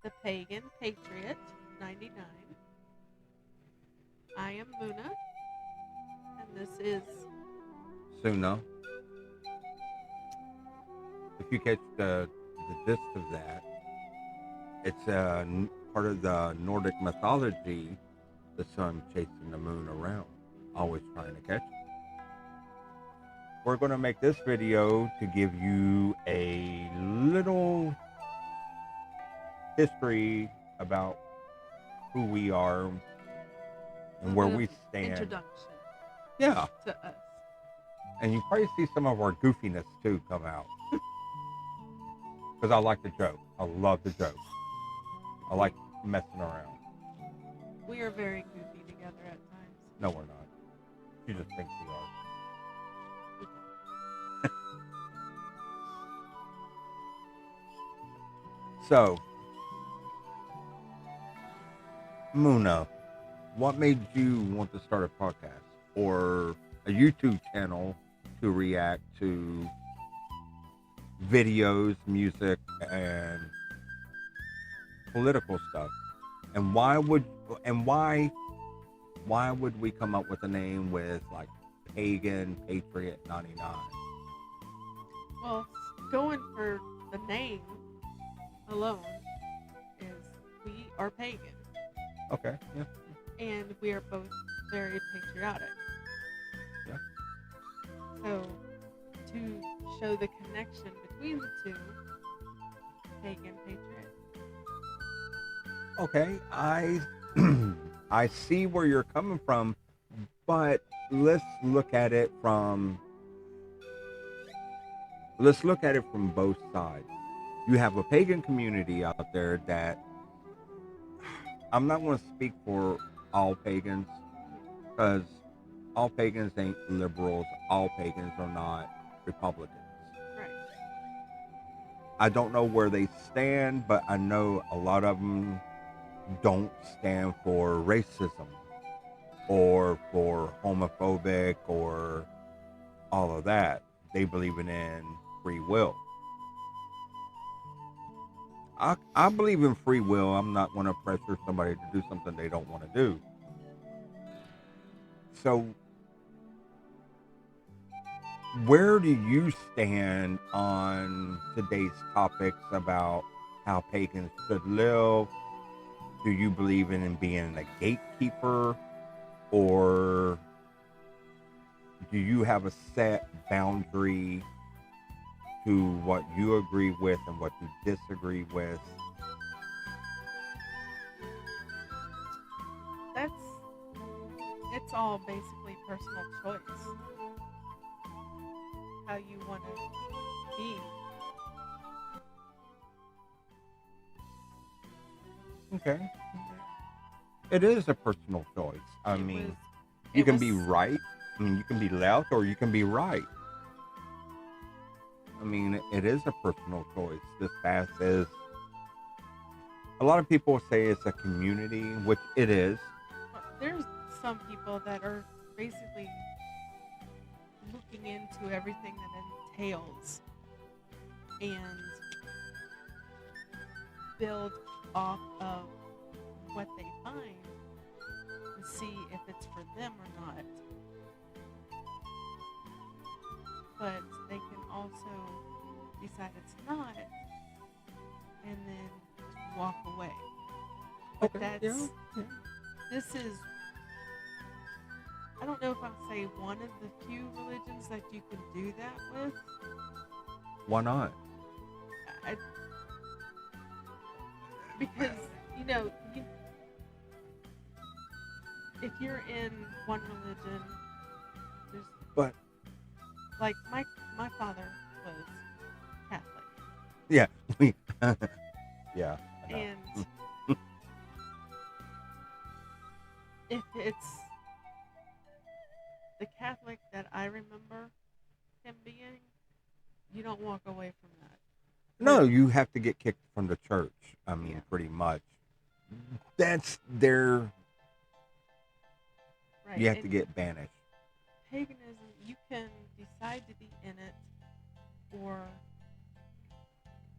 the Pagan Patriot 99. I am Muna, and this is Suna. If you catch the gist of that, it's part of the Nordic mythology, the sun chasing the moon around, always trying to catch it. We're going to make this video to give you a little history about who we are and where we stand. introduction Yeah, to us. and you probably see some of our goofiness too come out. Because I like the joke. I love the joke. I like messing around. We are very goofy together at times. No, we're not. She just thinks we are. So, Muna, what made you want to start a podcast or a YouTube channel to react to videos, music, and political stuff? And why would we come up with a name with like Pagan Patriot 99? Well, going for the name alone is we are pagan, Okay, yeah. and we are both very patriotic. Yeah. So, to show the connection between the two, pagan patriot. Okay, I see where you're coming from, but let's look at it from both sides. You have a pagan community out there that I'm not going to speak for all pagans, because all pagans ain't liberals, all pagans are not Republicans. Right. I don't know where they stand, but I know a lot of them don't stand for racism or for homophobic or all of that. They believe in free will. I believe in free will. I'm not going to pressure somebody to do something they don't want to do. So, where do you stand on today's topics about how pagans should live? Do you believe in being a gatekeeper, or do you have a set boundary to what you agree with and what you disagree with? It's all basically personal choice. How you want to be. Okay. It is a personal choice. I It mean, was- you it can was- be right. I mean, you can be left or you can be right. I mean, it is a personal choice. This fast is. A lot of people say it's a community, which it is. There's some people that are basically looking into everything that entails and build off of what they find and see if it's for them or not. But they can also decide it's not and then just walk away. But that's this is, I don't know if I would say one of the few religions that you can do that with. Why not? I, because if you're in one religion, there's But like my father was Catholic, yeah, yeah. I know. and if it's the Catholic that I remember him being, you don't walk away from that. No, you have to get kicked from the church. I mean, Yeah. pretty much. That's their. Right. You have to And get banished. paganism, you can decide to be in it or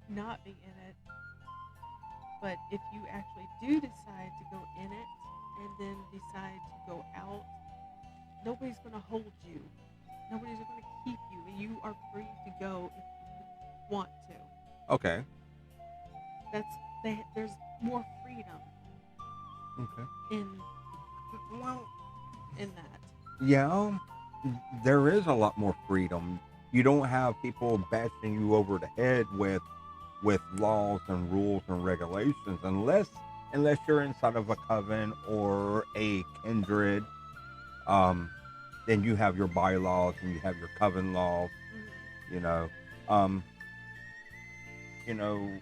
not be in it, but But if you actually do decide to go in it and then decide to go out, nobody's going to hold you. Nobody's going to keep you. You are free to go if you want to. Okay. There's more freedom Okay. in Well, in that. yeah, there is a lot more freedom. You don't have people bashing you over the head with laws and rules and regulations, unless you're inside of a coven or a kindred. Um, then you have your bylaws and you have your coven laws. Mhm. You know, um, you know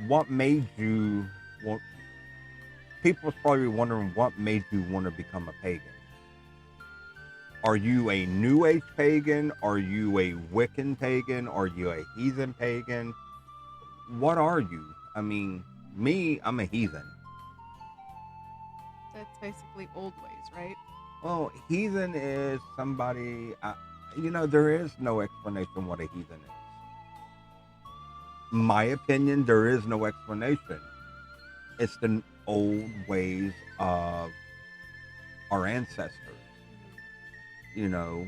what made you want. People's probably wondering what made you want to become a pagan. Are you a New Age pagan? Are you a Wiccan pagan? Are you a heathen pagan? What are you? I mean, me, I'm a heathen. That's basically old ways, right? Well, heathen is somebody, there is no explanation what a heathen is. My opinion, there is no explanation. It's the old ways of our ancestors. You know,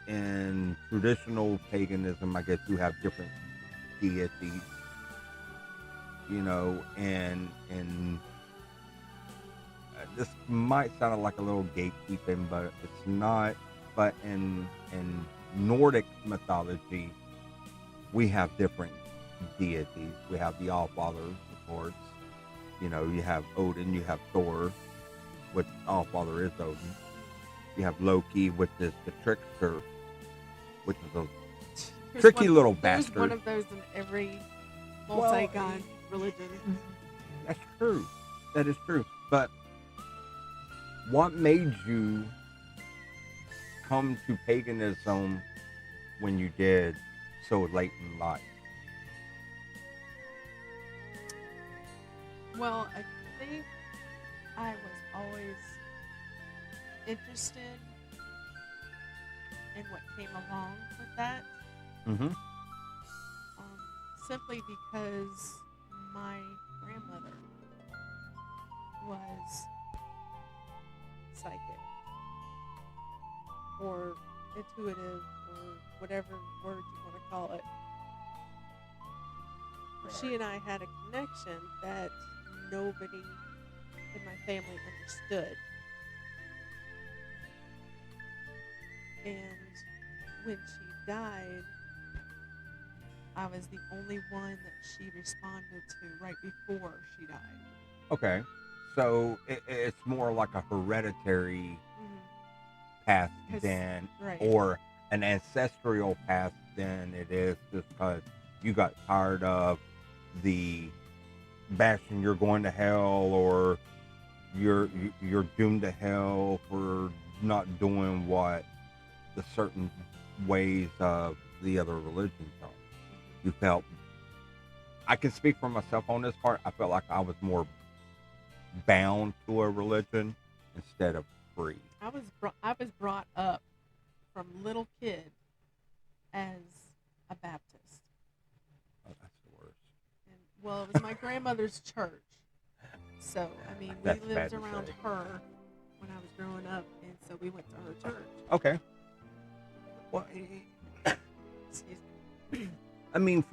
in traditional paganism, I guess you have different deities, and this might sound like a little gatekeeping, but it's not. But in Nordic mythology, we have different deities. We have the Allfather, of course. You have Odin, you have Thor, which Allfather is Odin. You have Loki, which is the trickster, which is a tricky little bastard. There's one of those in every multi-god religion. That's true. That is true. But what made you come to paganism when you did so late in life? Well, I think I was always interested in what came along with that. Mm-hmm. Simply because my grandmother was psychic or intuitive or whatever word you want to call it. She and I had a connection that nobody in my family understood. And when she died, I was the only one that she responded to right before she died. Okay. So it's more like a hereditary path than, right. or an ancestral path than it is just because you got tired of the bashing you're going to hell, or you're doomed to hell for not doing what the certain ways of the other religions are. You felt, I can speak for myself on this part, I felt like I was more bound to a religion instead of free. I was brought up from little kid as a Baptist. Oh, that's the worst. And, well, it was my grandmother's church. So, I mean, we lived around her when I was growing up, and so we went to her church. Okay. Well, excuse me. I mean,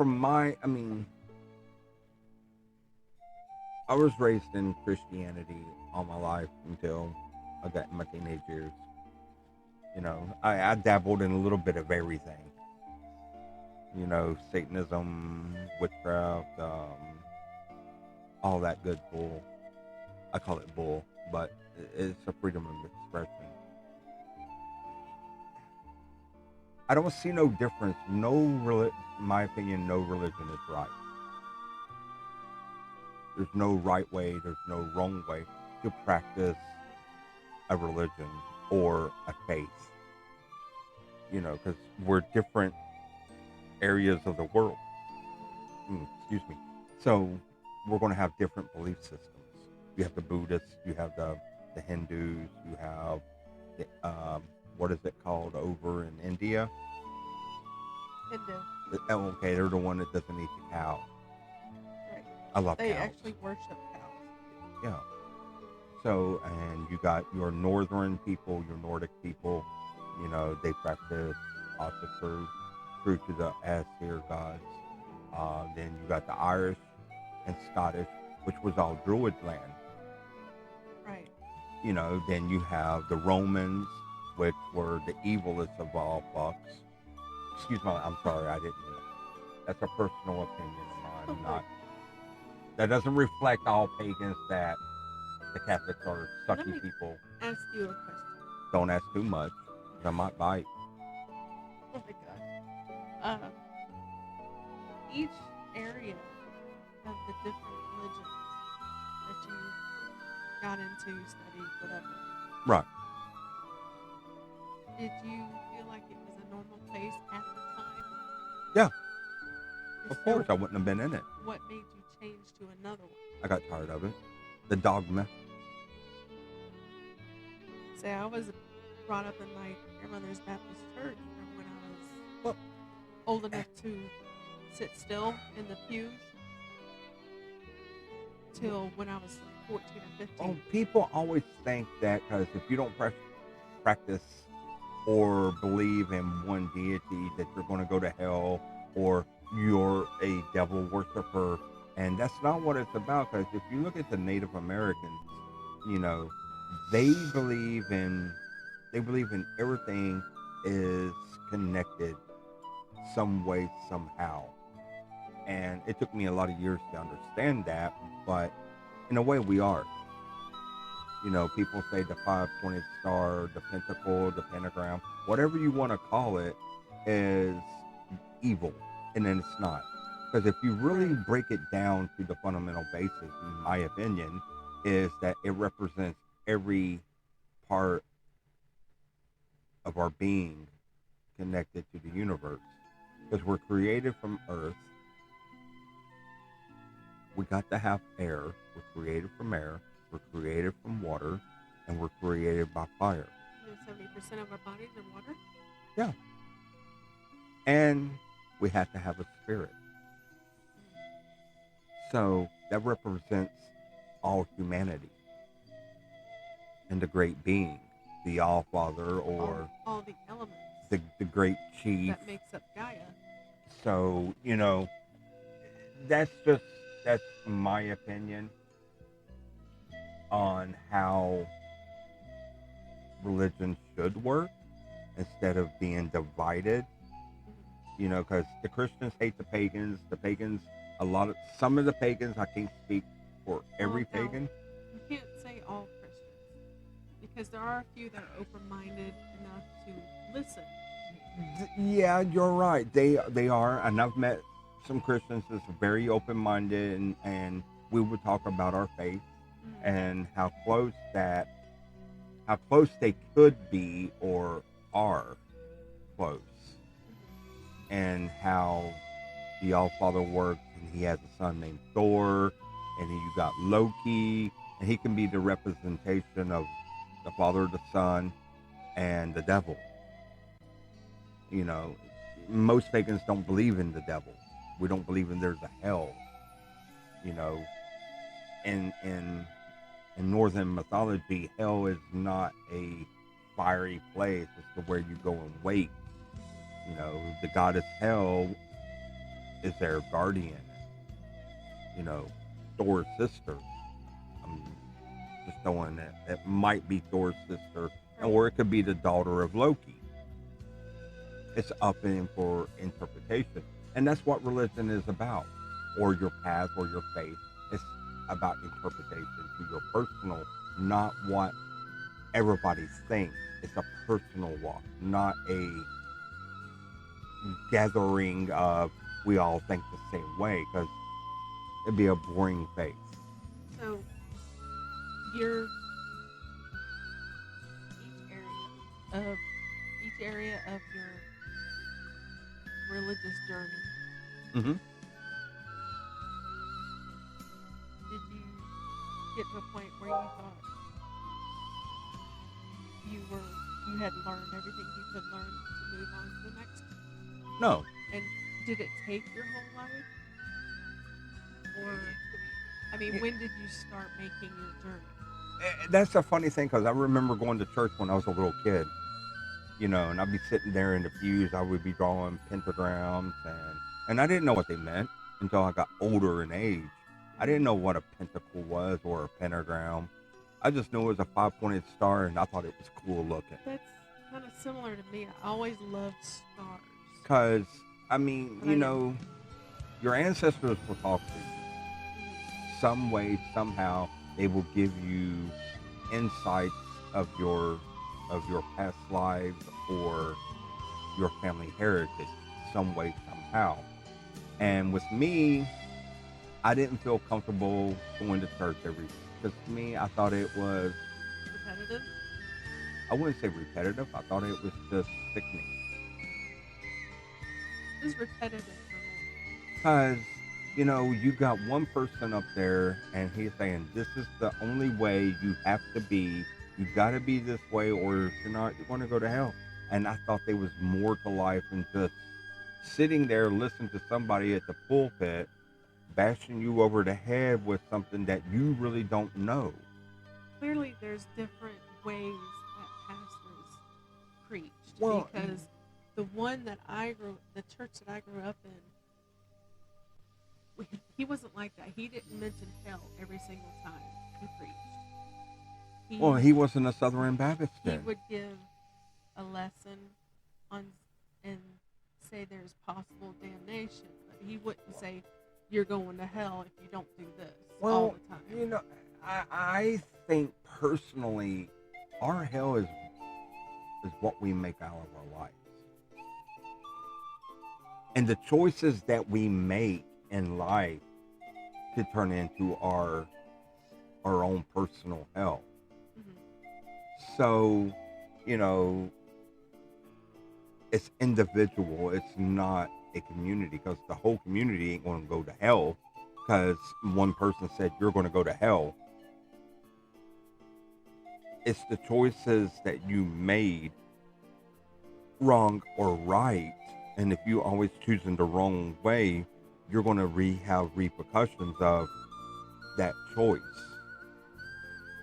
I was raised in Christianity all my life until I got in my teenage years. I dabbled in a little bit of everything. Satanism, witchcraft, all that good bull. I call it bull, but it's a freedom of expression. I don't see no difference. In my opinion, no religion is right. There's no right way, there's no wrong way to practice a religion or a faith. Because we're different areas of the world. Excuse me. So we're going to have different belief systems. You have the Buddhists, you have the Hindus, you have the, what is it called over in India? Hindu. Oh, okay, they're the one that doesn't eat the cow. Right. I love They cows. actually worship cows. Yeah. So, and you got your northern people, your Nordic people, they practice also true to the Asir gods. Then you got the Irish and Scottish, which was all Druid land. Right. Then you have the Romans, which were the evilest of all fucks. Excuse me, I'm sorry, I didn't. That's a personal opinion of mine. Not that doesn't reflect all pagans that the Catholics are Let sucky me people. ask you a question. Don't ask too much, 'cause I might bite. Oh my gosh. Each area of the different religions that you got into, studied, whatever. Right. Did you feel like it was a normal place at the time? Yeah. And Of course, so I wouldn't have been in it. what made you change to another one? I got tired of it. The dogma. Say, I was brought up in my grandmother's Baptist church from when I was Well, old enough to sit still in the pews till when I was 14 or 15. Oh, people always think that because if you don't practice or believe in one deity, that you're going to go to hell or you're a devil worshiper. And that's not what it's about. Because if you look at the Native Americans, they believe in everything is connected some way, somehow. And it took me a lot of years to understand that, but in a way we are. People say the 5-pointed star, the pentacle, the pentagram, whatever you want to call it, is evil, and then it's not. Because if you really break it down to the fundamental basis, in my opinion, is that it represents every part of our being connected to the universe. Because we're created from earth. We got to have air. We're created from air. We're created from water. And we're created by fire. 70% of our bodies are water? Yeah. And we have to have a spirit. So that represents all humanity. And the great being, the All-Father, or all the elements the great chief. that makes up Gaia. So, that's my opinion on how religion should work instead of being divided. Because the Christians hate the pagans. The pagans, some of the pagans, I can't speak for every pagan. You can't say all Christians, because there are a few that are open-minded enough to listen. Yeah, you're right. They are, and I've met some Christians that's very open-minded, and we would talk about our faith and how close they could be or are close, and how the All-Father works, and he has a son named Thor, and you got Loki, and he can be the representation of the Father, the Son, and the devil. Most pagans don't believe in the devil. We don't believe in there's a hell. In northern mythology, hell is not a fiery place. It's to where you go and wait. The goddess Hel is their guardian. Thor's sister. I'm just throwing it. It might be Thor's sister, or it could be the daughter of Loki. It's up for interpretation. And that's what religion is about, or your path, or your faith. It's about interpretation to your personal, not what everybody thinks. It's a personal walk, not a gathering of we all think the same way, because it'd be a boring faith. So, each area of your religious journey. Mm-hmm. Did you get to a point where you thought you had learned everything you could learn to move on to the next? No, And did it take your whole life? Or, I mean, when did you start making your journey? That's a funny thing because I remember going to church when I was a little kid, and I'd be sitting there in the pews. I would be drawing pentagrams, and I didn't know what they meant until I got older in age. I didn't know what a pentacle was or a pentagram. I just knew it was a 5-pointed star, and I thought it was cool looking. That's kind of similar to me. I always loved stars. Because, I mean, your ancestors will talk to you. Some way, somehow, they will give you insights of your past lives or your family heritage, some way, somehow. And with me, I didn't feel comfortable going to church every week. Because to me, I thought it was repetitive. I wouldn't say repetitive. I thought it was just sickening. It was repetitive for me. Because, you got one person up there and he's saying, this is the only way you have to be. You got to be this way or if you're not, you're going to go to hell. And I thought there was more to life than just sitting there listening to somebody at the pulpit bashing you over the head with something that you really don't know. Clearly, there's different ways that pastors preached. Well, because the church that I grew up in, he wasn't like that. He didn't mention hell every single time he preached. He wasn't a Southern Baptist then. He would give a lesson on and say there's possible damnation, but he wouldn't say you're going to hell if you don't do this all the time. I think personally, our hell is what we make out of our lives. And the choices that we make in life could turn into our own personal hell. Mm-hmm. So, it's individual. It's not a community because the whole community ain't going to go to hell because one person said you're going to go to hell. It's the choices that you made, wrong or right, and if you always choosing the wrong way, you're going to have repercussions of that choice.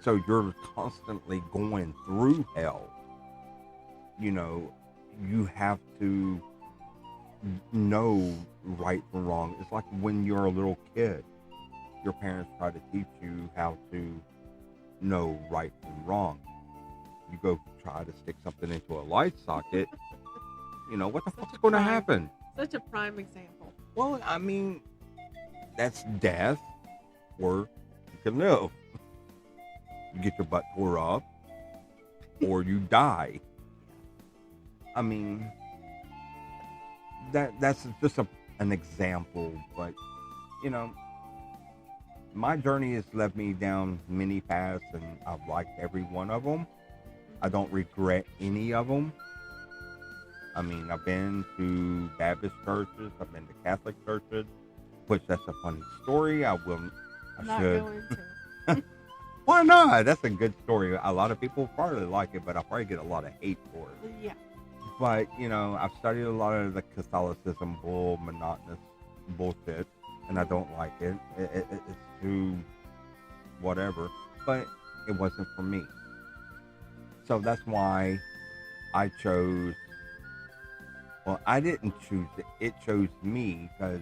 So you're constantly going through hell. You have to know right from wrong. It's like when you're a little kid, your parents try to teach you how to know right from wrong. You go try to stick something into a light socket, what the fuck's going to happen? Such a prime example. Well, I mean, that's death, or you can live. You get your butt tore up, or you die. I mean, that's just an example, but my journey has led me down many paths, and I've liked every one of them. I don't regret any of them. I mean, I've been to Baptist churches, I've been to Catholic churches, which that's a funny story. I should. Going to. Why not? That's a good story. A lot of people probably like it, but I probably get a lot of hate for it. Yeah. But, I've studied a lot of the Catholicism monotonous bullshit, and I don't like it. It's too whatever, but it wasn't for me. So that's why I chose, I didn't choose it. It chose me because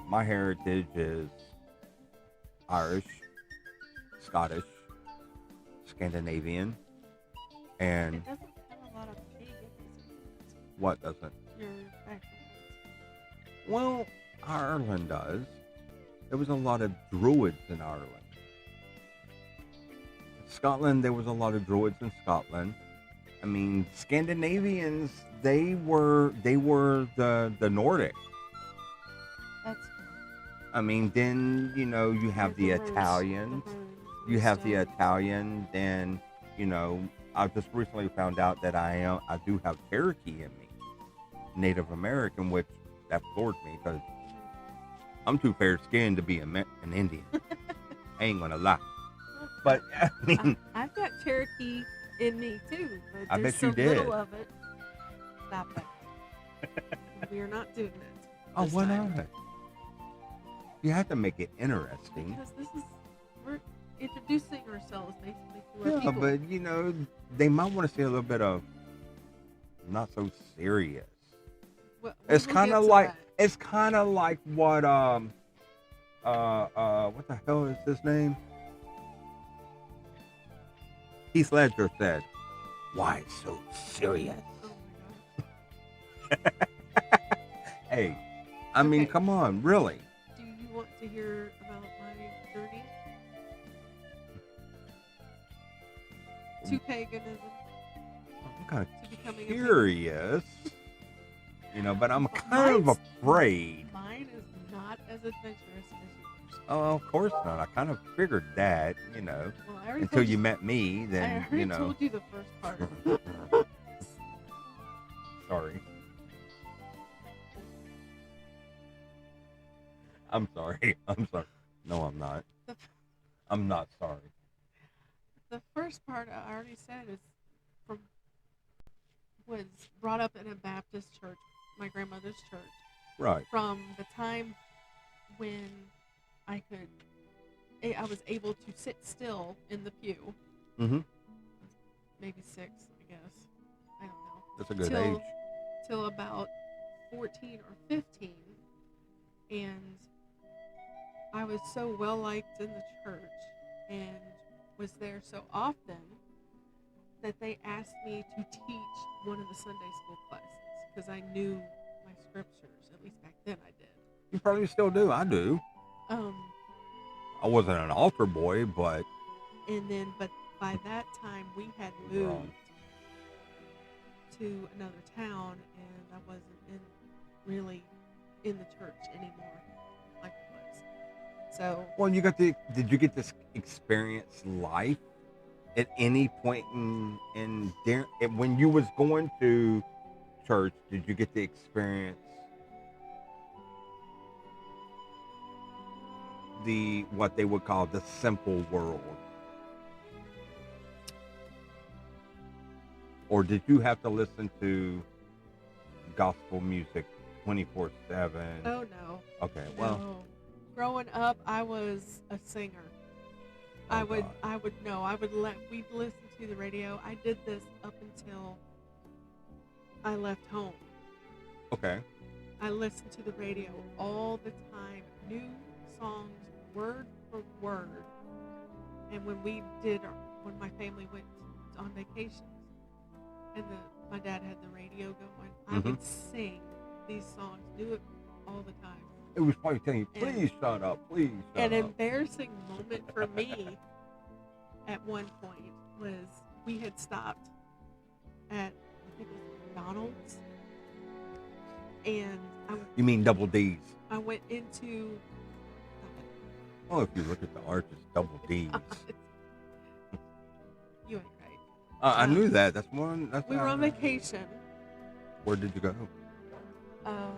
my heritage is Irish, Scottish, Scandinavian, and it doesn't have a lot of pagans. What doesn't? Your background. Well, Ireland does. There was a lot of Druids in Ireland. Scotland, there was a lot of Druids in Scotland. I mean, Scandinavians, they were the Nordic. That's. I mean, then you have the Italians. You have the Italian. Then I just recently found out that I do have Cherokee in me, Native American, which that floored me because I'm too fair skinned to be an Indian. I ain't gonna lie. But I mean, I've got Cherokee in me too. But I there's bet you so did. little of it. Stop that. We are not doing that. Oh, this why time. not? You have to make it interesting. Because we're introducing ourselves basically to our Yeah, people. but they might want to see a little bit of not so serious. It's We'll kind get of to like that. what the hell is his name? Heath Ledger said, "Why so serious?" Oh my gosh. Hey, I mean, Okay. come on, really? Do you want to hear about my journey to paganism, I'm kind to of becoming a pagan? curious, but I'm kind of afraid. Mine is not as adventurous as yours. Oh, of course not. I kind of figured that, Well, I already until told you met me. I Then, already told you the first part. Sorry. I'm sorry. I'm sorry. No, I'm not. I'm not sorry. The first part I already said was brought up in a Baptist church, my grandmother's church, Right. from the time when I was able to sit still in the pew. Mm-hmm. Maybe 6, I guess. I don't know. That's a good till, age. Till about 14 or 15, and I was so well liked in the church and was there so often that they asked me to teach one of the Sunday school classes because I knew my scriptures. At least back then I did. You probably still do. I do. Um, I wasn't an altar boy, but but by that time we had moved to another town, and I wasn't really in the church anymore like I was. So, well, did you get to experience life at any point when you was going to church? Did you get to experience what they would call the simple world? Or did you have to listen to gospel music 24/7? oh no. Okay, No. well, Growing up, I was a singer. Oh, we'd listen to the radio. I did this up until I left home. okay. I listened to the radio all the time, new songs, word for word. And when when my family went on vacations, and my dad had the radio going, I would sing these songs, knew it all the time. It was probably telling you, please shut up, please shut An up. embarrassing moment for me at one point was we had stopped at, I think it was McDonald's, and You mean double D's? I went into Oh, if you look at the arch, it's double D's. You ain't right. I knew that. That's one. We were on vacation. Where did you go? I don't know.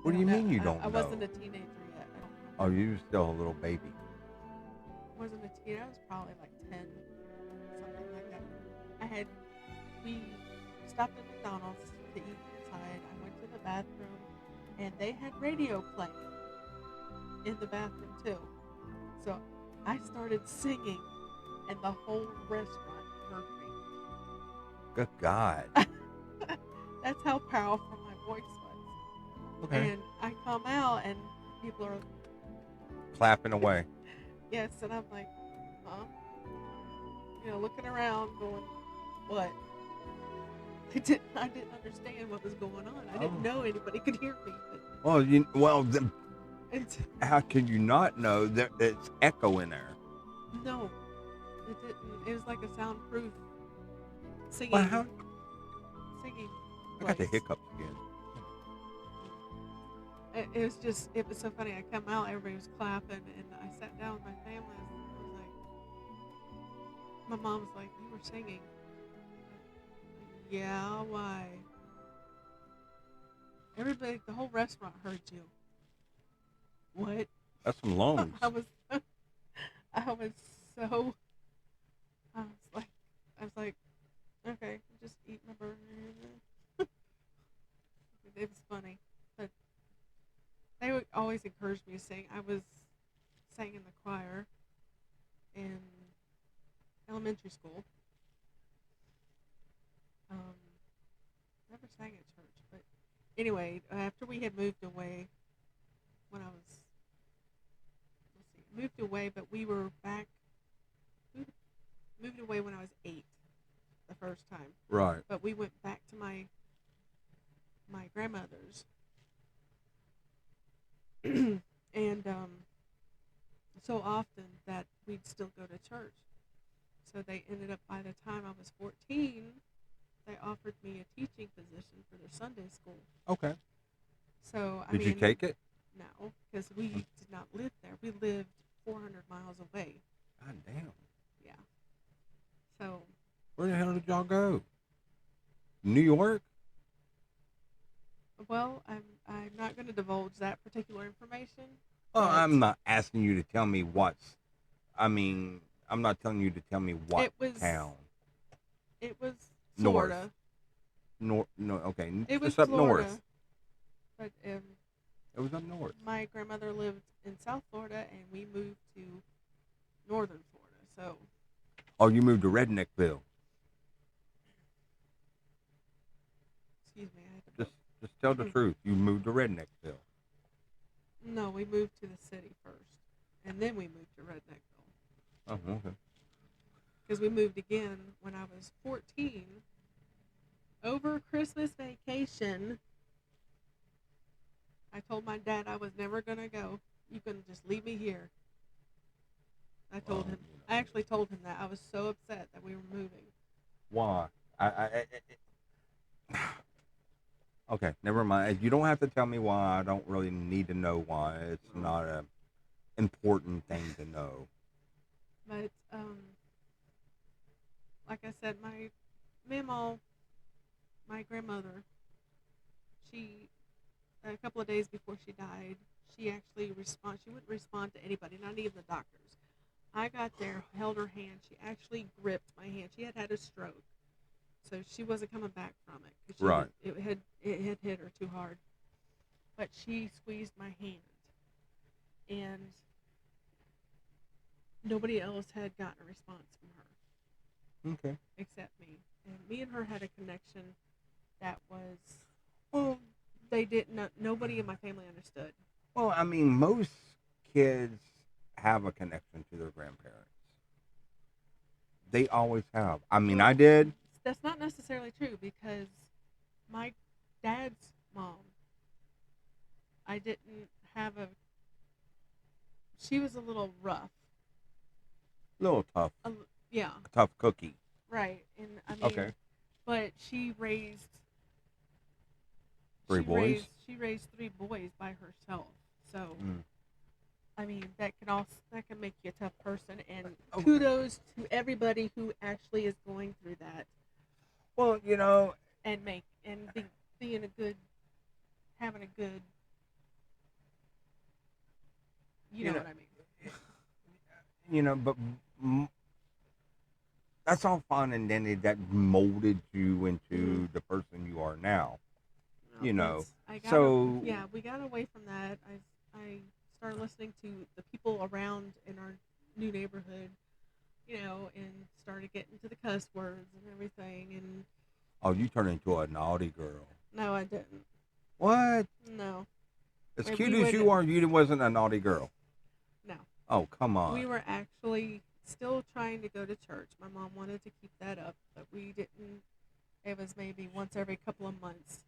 What do you mean you don't know? I wasn't a teenager yet. I don't know. Oh, you were still a little baby. I wasn't a teenager. I was probably like 10, something like that. We stopped at McDonald's to eat inside. I went to the bathroom, and they had radio playing in the bathroom too. So I started singing, and the whole restaurant heard me. Good God. That's how powerful my voice was. Okay. And I come out, and people are Clapping away. yes, and I'm like, huh? Looking around, going, what? I didn't understand what was going on. I didn't know anybody could hear me. Then how can you not know that it's echo in there? No, it didn't. It was like a soundproof singing. Well, Singing. I got the place. hiccups again. It was so funny. I come out, everybody was clapping, and I sat down with my family. I was like, my mom was like, you were singing. Yeah, why? Everybody, the whole restaurant heard you. What? That's some lungs. I was like, okay, I'm just eating my burger. it was funny, but they would always encourage me to sing. I was sang in the choir in elementary school. Um, Never sang at church, but anyway, after we had moved away, when I was let's see, moved away, but we were back. We moved away when I was 8, the first time. Right. But we went back to my grandmother's, and so often that we'd still go to church. So they ended up, by the time I was 14, they offered me a teaching position for their Sunday school. Okay. So I Did mean, you take it? no, because we did not live there. We lived 400 miles away. God damn. Yeah. So Where the hell did y'all go? New York? well, I'm not going to divulge that particular information. Oh, but I'm not asking you to tell me what's. I mean, I'm not telling you to tell me what It was town. It was North. Florida. No, okay. It was Just up Florida. north. But It was up north. my grandmother lived in South Florida, and we moved to Northern Florida. So Oh, you moved to Redneckville. excuse me, I had to. Just tell the truth. You moved to Redneckville. No, we moved to the city first, and then we moved to Redneckville. Oh, okay. Because we moved again when I was 14. Over Christmas vacation, I told my dad I was never going to go. You can just leave me here. I told him. I actually told him that. I was so upset that we were moving. Why? Okay, never mind. You don't have to tell me why. I don't really need to know why. It's not a important thing to know. But, like I said, my mamaw, my grandmother, she, a couple of days before she died, she wouldn't respond to anybody, not even the doctors. I got there, held her hand. She actually gripped my hand. She had a stroke, so she wasn't coming back from it. 'Cause Right. It had hit her too hard. But she squeezed my hand, and nobody else had gotten a response from her Okay. except me. And me and her had a connection that was, well, they didn't. Nobody in my family understood. Well, I mean, most kids have a connection to their grandparents. They always have. I mean, I did. That's not necessarily true because my dad's mom, I didn't have a. She was a little rough. A little tough. Yeah. A tough cookie. Right, and I mean, Okay. but she raised Three boys? She raised 3 boys by herself. So, Mm. I mean, that can make you a tough person. And kudos to everybody who actually is going through that. Well, you know, And being having a good, you know what I mean. You know, but that's all fine and dandy. That molded you into the person you are now. You know, we got away from that. I started listening to the people around in our new neighborhood, and started getting to the cuss words and everything. And oh, you turned into a naughty girl. no, I didn't. What? No. As We cute as you are, you wasn't a naughty girl. No. Oh, come on. We were actually still trying to go to church. My mom wanted to keep that up, but we didn't. It was maybe once every couple of months.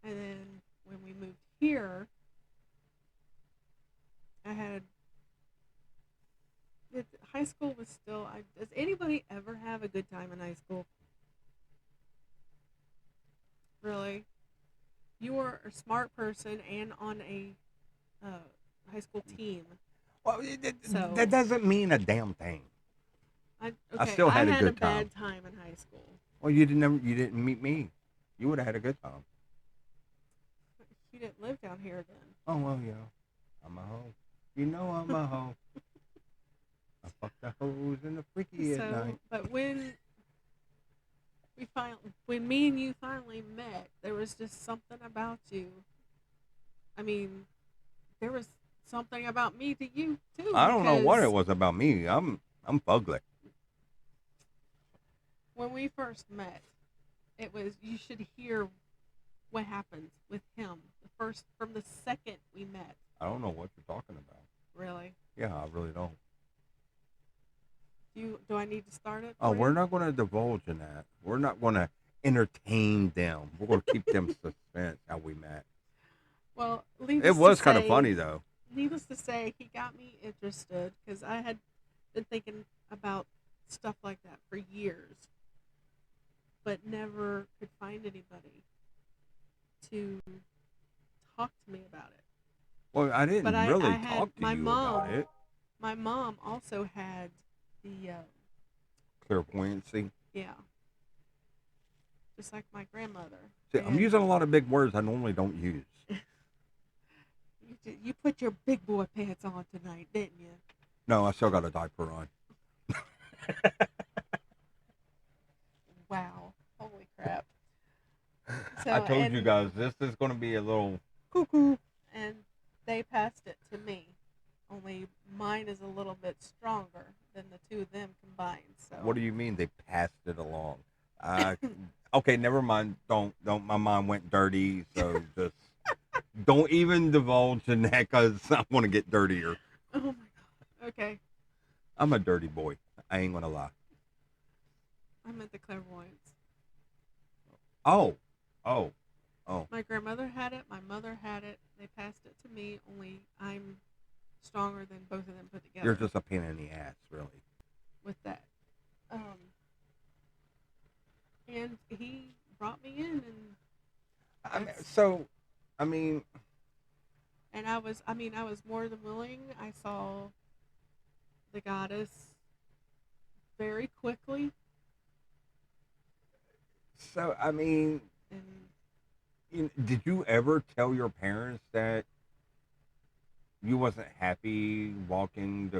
And then when we moved here, high school was still. Does anybody ever have a good time in high school? Really? You were a smart person and on a high school team. Well, that doesn't mean a damn thing. I still had a good bad time in high school. Well, you didn't meet me. You would have had a good time. You didn't live down here then. Oh, well, yeah. I'm a hoe. You know I'm a hoe. I fuck the hoes and the freaky at night. But when when me and you finally met, there was just something about you. I mean, there was something about me to you too, I don't know what it because was about me. I'm fugly. when we first met, it was you should hear what happened with him from the second we met. I don't know what you're talking about. Really? Yeah, I really don't. Do I need to start it? Oh, For we're you? not going to divulge in that. We're not going to entertain them. We're going to keep them suspense how we met. Well, It was kind of funny though. Needless to say, he got me interested because I had been thinking about stuff like that for years, but never could find anybody to talk to me about it. Well, I But didn't I really had talk to you about it. my mom also had the, Clairvoyancy. yeah, just like my grandmother. See, I'm And using a lot of big words I normally don't use. you put your big boy pants on tonight, didn't you? No, I still got a diaper on. Wow. Holy crap. So, I told you and guys this is going to be a little. cuckoo, and they passed it to me. Only mine is a little bit stronger than the two of them combined. So What do you mean they passed it along? Okay, never mind. Don't. My mind went dirty, so just don't even divulge in that because I want to get dirtier. Oh my god. Okay. I'm a dirty boy. I ain't gonna lie. I meant the clairvoyance. Oh, oh, oh. My grandmother had it. My mother had it. They passed it to me. Only I'm stronger than both of them put together. You're just a pain in the ass, really. With that. And he brought me in, and I mean, and I was more than willing. I saw the goddess very quickly, so I mean, and did you ever tell your parents that you wasn't happy walking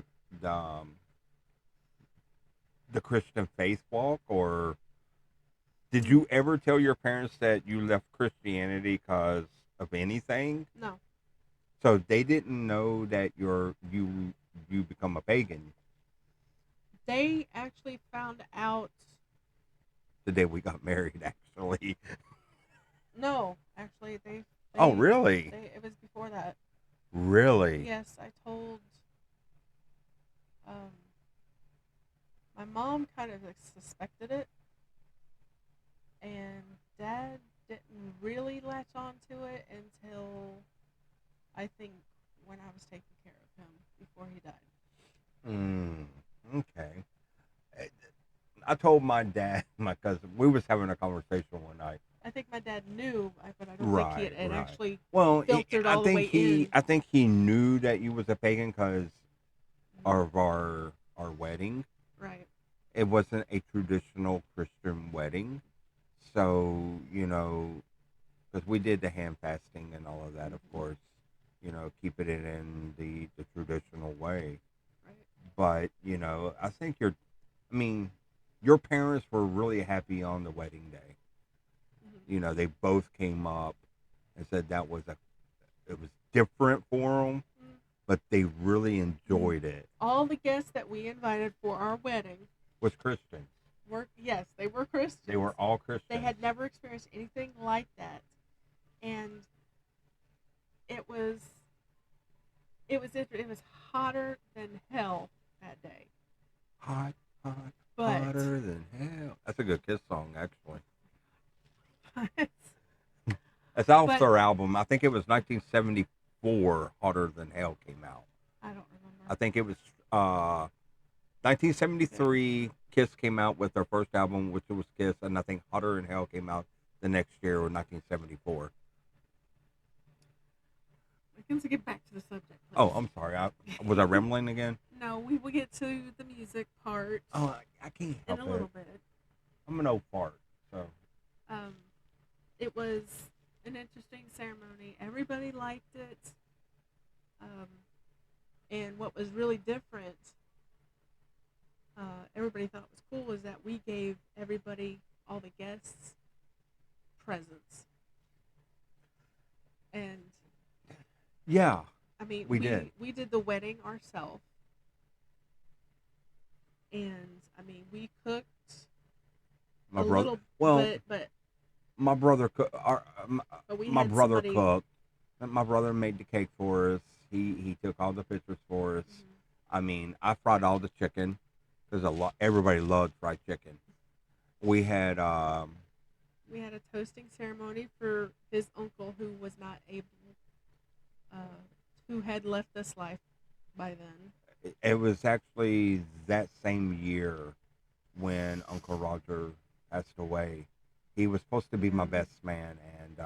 the Christian faith walk, or did you ever tell your parents that you left Christianity because of anything? no, So they didn't know that you become a pagan they actually found out. the day we got married. Actually, No, actually, they oh really? it was before that. Really? Yes, I told. Um, my mom kind of suspected it, and Dad didn't really latch on to it until I think when I was taking care of him before he died. Okay. I told my dad, my cousin, we was having a conversation one night. I think my dad knew, but I don't think he had Right. actually Well, filtered all the way in. I think he knew that you was a pagan because of our wedding. Right. It wasn't a traditional Christian wedding, so because we did the hand fasting and all of that, of course, keeping it in the traditional way. Right. But I think your parents were really happy on the wedding day. Mm-hmm. They both came up and said it was different for them, Mm-hmm. but they really enjoyed it. All the guests that we invited for our wedding Was Christians. they were Christians. They were all Christians. They had never experienced anything like that, and it was hotter than hell that day. Hot, But hotter than hell. That's a good Kiss song, actually. That's off their album. I think it was 1974. Hotter Than Hell came out. I don't remember. I think it was 1973. Kiss came out with their first album, which was Kiss, and I think Hotter Than Hell came out the next year, or 1974. Let's get back to the subject. Please. Oh, I'm sorry. Was I rambling again? No, we will get to the music part. Oh, I can't help in a little bit. I'm an old fart, so. It was an interesting ceremony. Everybody liked it. And what was really different, everybody thought was cool, was that we gave everybody all the guests presents. And Yeah, I mean, we did. we did the wedding ourselves, and I mean, we cooked My a brother. little, Well, but my brother. but we My had brother somebody. cooked. My brother made the cake for us. He took all the pictures for us. Mhm. I mean, I fried all the chicken. There's a lot. Everybody loved fried chicken. We had We had a toasting ceremony for his uncle who was not able, uh, who had left this life by then. it was actually that same year when Uncle Roger passed away. He was supposed to be my Mm. best man, and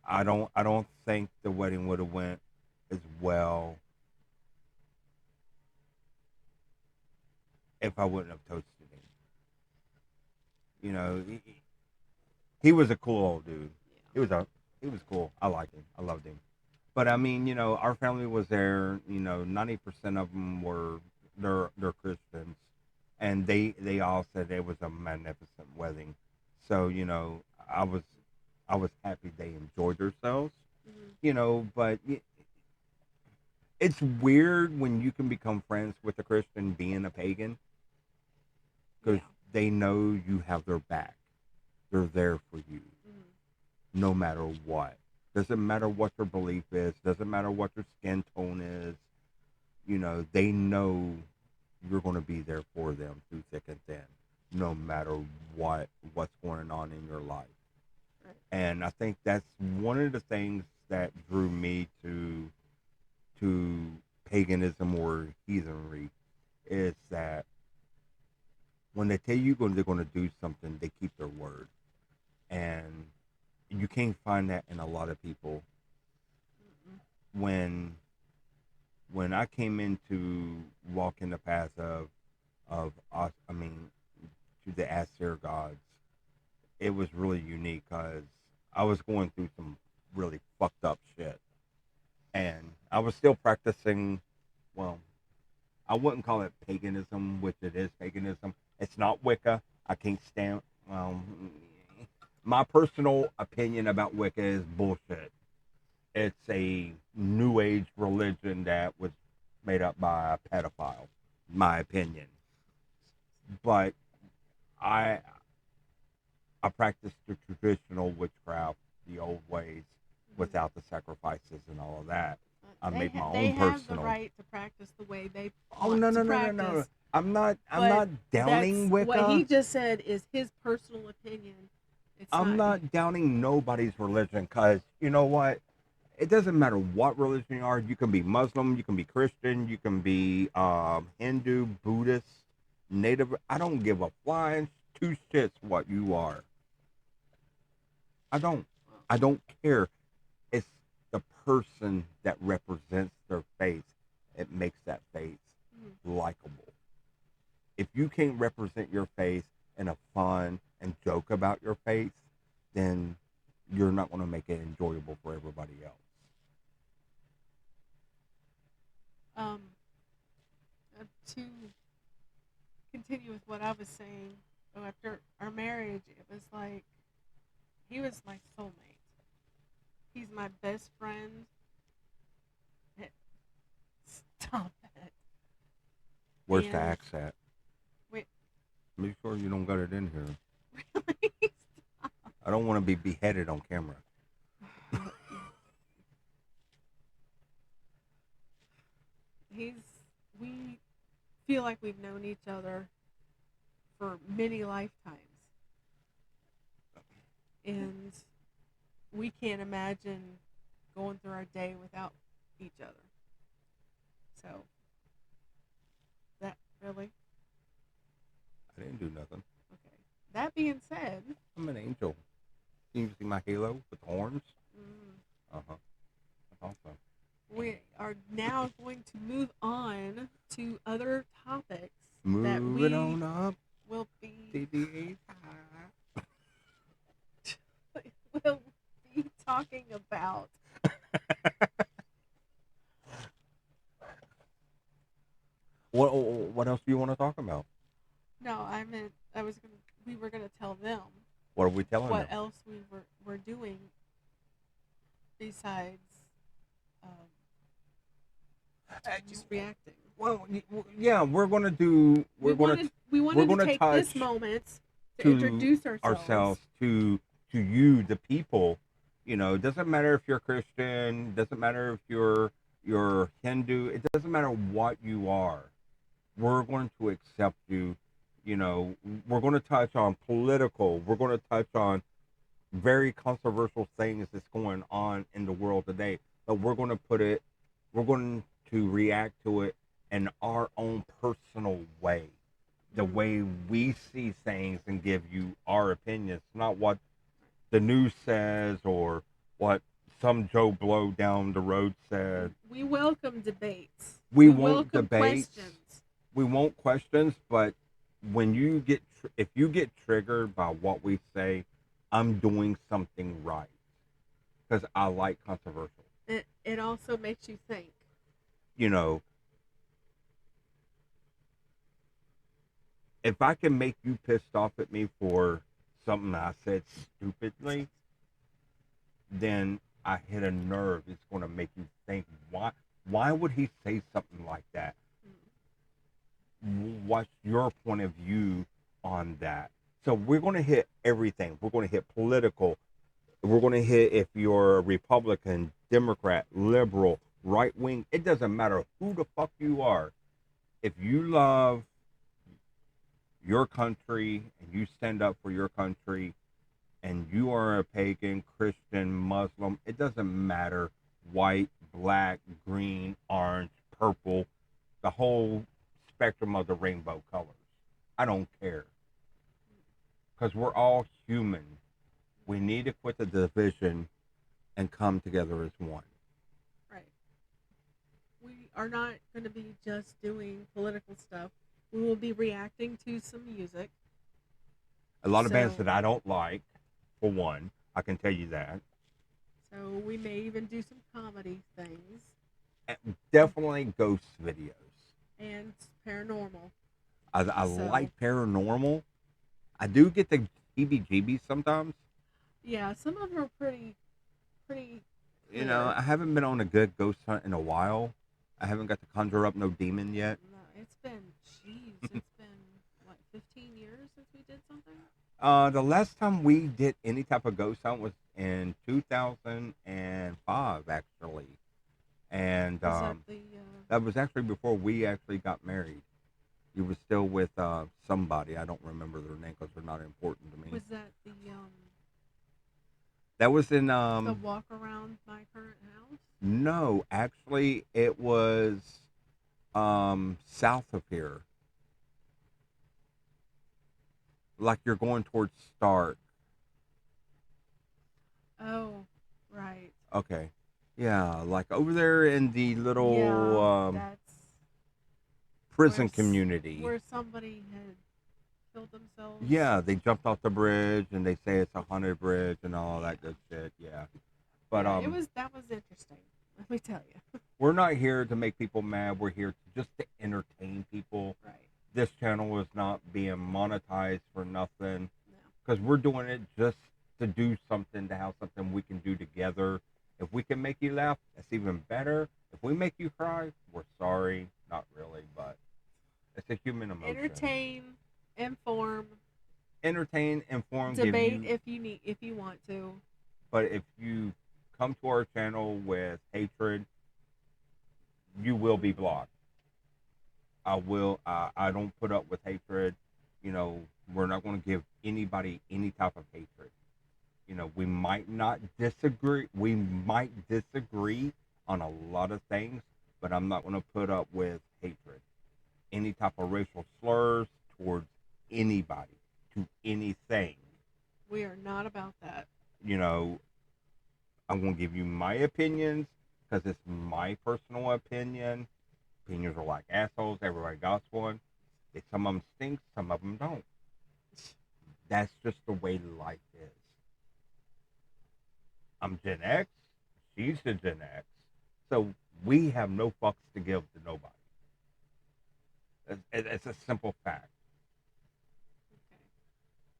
I don't think the wedding would have went as well if I wouldn't have toasted him. You know, he was a cool old dude. He Yeah. was a he was cool. I liked him. I loved him. But I mean, you know, our family was there. You know, 90% of them were they're Christians, and they all said it was a magnificent wedding. So you know, I was happy they enjoyed themselves. Mhm. You know, but it's weird when you can become friends with a Christian being a pagan because Yeah. they know you have their back. They're there for you Mhm. no matter what. Doesn't matter what your belief is. Doesn't matter what your skin tone is. You know, they know you're going to be there for them through thick and thin, no matter what's going on in your life. Right. And I think that's one of the things that drew me to paganism or heathenry is that when they tell you they're going to do something, they keep their word, and you can't find that in a lot of people. Mm-mm. When I came into walking the path of I mean, to the Aster gods, it was really unique because I was going through some really fucked up shit, and I was still practicing. Well, I wouldn't call it paganism, which it is paganism. It's not Wicca. I can't stand. Well, my personal opinion about Wicca is bullshit. It's a new age religion that was made up by a pedophile, my opinion. But I I practice the traditional witchcraft, the old ways, Mhm. without the sacrifices and all of that. I made my They own have the personal. right to practice the way they Oh want no to no no no no! practice, I'm but not that's downing what he Wicca. just said is his personal opinion. It's I'm not. not downing nobody's religion because you know what? It doesn't matter what religion you are. You can be Muslim, you can be Christian, you can be Hindu, Buddhist, Native. I don't give a flying two shits what you are. I don't. I don't care. It's the person that represents their faith. It makes that faith Mhm. likable. If you can't represent your faith in a fun and joke about your faith, then you're not going to make it enjoyable for everybody else. Um, to continue with what I was saying, so after our marriage, it was like he was my soulmate. He's my best friend. Stop it. Where's the And axe at? wait, Make sure you don't got it in here. really? I don't want to be beheaded on camera. He's we feel like we've known each other for many lifetimes, and we can't imagine going through our day without each other. So that really I didn't do nothing. okay. That being said, I'm an angel. Can you see my halo with horns? mm, Uh huh. That's awesome. we are now going to move on to other topics that Moving we on up will to be the will be talking about. what else do you want to talk about? No, I meant I was going to we were going to tell them What are we telling what them? else were doing besides um, just reacting. Well, yeah, we're gonna do. We We're wanted to gonna take touch this moment to to introduce ourselves. ourselves to you, the people. You know, it doesn't matter if you're Christian. Doesn't matter if you're Hindu. It doesn't matter what you are. We're going to accept you. You know, we're going to touch on political. We're going to touch on very controversial things that's going on in the world today. But we're going to put it. We're going to react to it in our own personal way, the way we see things, and give you our opinions, not what the news says or what some Joe Blow down the road said. We welcome debates. We won't debate. questions. We won't questions, but when you get if you get triggered by what we say, I'm doing something right because I like controversial. It also makes you think. You know, if I can make you pissed off at me for something I said stupidly, then I hit a nerve. It's going to make you think, why would he say something like that? What's your point of view on that? So we're going to hit everything. We're going to hit political. We're going to hit if you're a Republican, Democrat, liberal, right wing. It doesn't matter who the fuck you are. If you love your country and you stand up for your country and you are a pagan, Christian, Muslim, it doesn't matter, white, black, green, orange, purple, the whole spectrum of the rainbow colors. I don't care. Because we're all human. We need to quit the division and come together as one. Right. We are not going to be just doing political stuff. We will be reacting to some music. A lot of bands that I don't like, for one, I can tell you that. So we may even do some comedy things. And definitely ghost videos. And paranormal. I like paranormal. I do get the heebie-jeebies sometimes. Yeah, some of them are pretty. You know, I haven't been on a good ghost hunt in a while. I haven't got to conjure up no demon yet. No, it's been what, 15 years since we did something. The last time we did any type of ghost hunt was in 2005, actually, and that was actually before we actually got married. You were still with somebody. I don't remember their name because they're not important to me. Was that the That was in the walk around my current house? No, actually, it was south of here. Like you're going towards Stark. Oh, right. Okay. Yeah, like over there in the little that's prison community. Where somebody had killed themselves. Yeah, they jumped off the bridge and they say it's a haunted bridge and all that good shit. Yeah. But that was interesting. Let me tell you. We're not here to make people mad. We're here just to entertain people. Right. This channel is not being monetized for nothing. No. Because we're doing it just to do something, to have something we can do together. If we can make you laugh, that's even better. If we make you cry, we're sorry. Not really, but it's a human emotion. Entertain, inform, debate if you want to. But if you come to our channel with hatred, you will be blocked. I don't put up with hatred. You know, we're not going to give anybody any type of hatred. You know, we might not disagree. We might disagree on a lot of things, but I'm not going to put up with hatred. Any type of racial slurs towards anybody, to anything. We are not about that. You know, I'm going to give you my opinions because it's my personal opinion. Opinions are like assholes. Everybody got one. Some of them stink, some of them don't. That's just the way life is. I'm Gen X. She's a Gen X. So we have no fucks to give to nobody. It's a simple fact.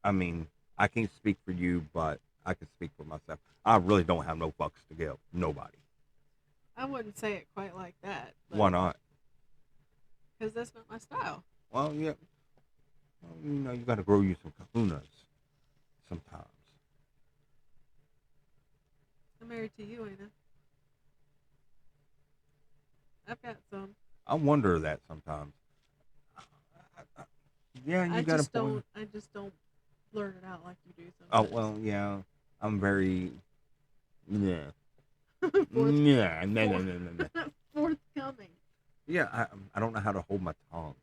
I mean, I can't speak for you, but I can speak for myself. I really don't have no fucks to give. Nobody. I wouldn't say it quite like that, Why but not? because that's not my style. Well, yeah. Well, you got to grow you some kahunas sometimes. I'm married to you, ain't I? I've got some. I wonder that sometimes. Yeah, you got a point. I just don't blurt it out like you do Oh sometimes. well, yeah. I'm very. Yeah. Forth, Yeah. No, no, forth, no, no, no. forthcoming. Yeah, I don't know how to hold my tongue.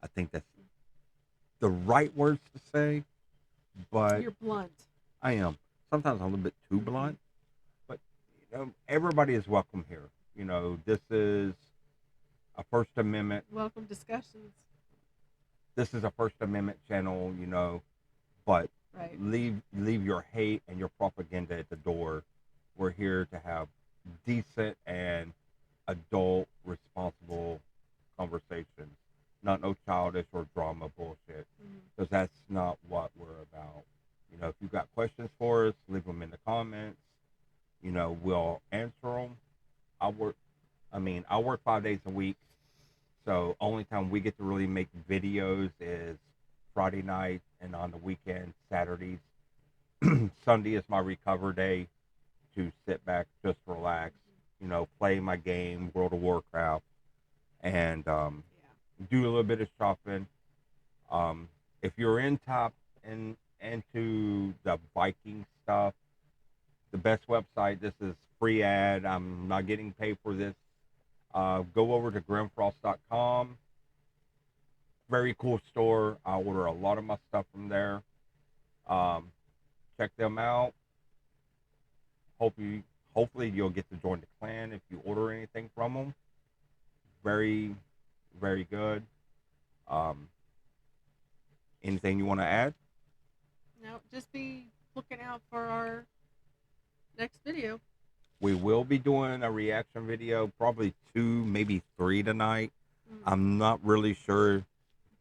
I think that's the right words to say, but You're blunt. I am. Sometimes I'm a little bit too blunt, but everybody is welcome here. This is a First Amendment. Welcome discussions. This is a First Amendment channel, but Right. leave your hate and your propaganda at the door. We're here to have decent and adult, responsible conversations, not no childish or drama bullshit, because that's not what we're about. If you've got questions for us, leave them in the comments. We'll answer them. I work. I work 5 days a week, so only time we get to really make videos is Friday night and on the weekend, Saturdays. Sunday is my recover day to sit back, just relax, play my game, World of Warcraft, and do a little bit of shopping. Um, if you're into the Viking stuff, the best website. This is free ad. I'm not getting paid for this. Go over to grimfrost.com. Very cool store. I order a lot of my stuff from there. Um, check them out. Hopefully you'll get to join the clan if you order anything from them. Very, very good. Um, anything you want to add? No, just be looking out for our next video. We will be doing a reaction video, probably 2, maybe 3 tonight. I'm not really sure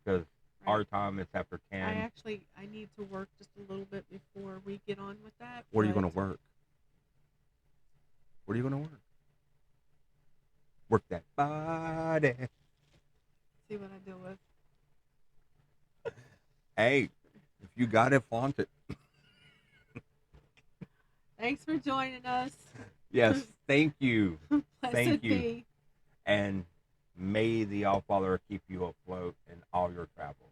because our time is after 10. I need to work just a little bit before we get on with that. Where are you going to work? Where are you going to work? Work that body. See what I deal with. Hey, if you got it, flaunt it. Thanks for joining us. Yes, thank you. Thank you. Be. And may the All Father keep you afloat in all your travels.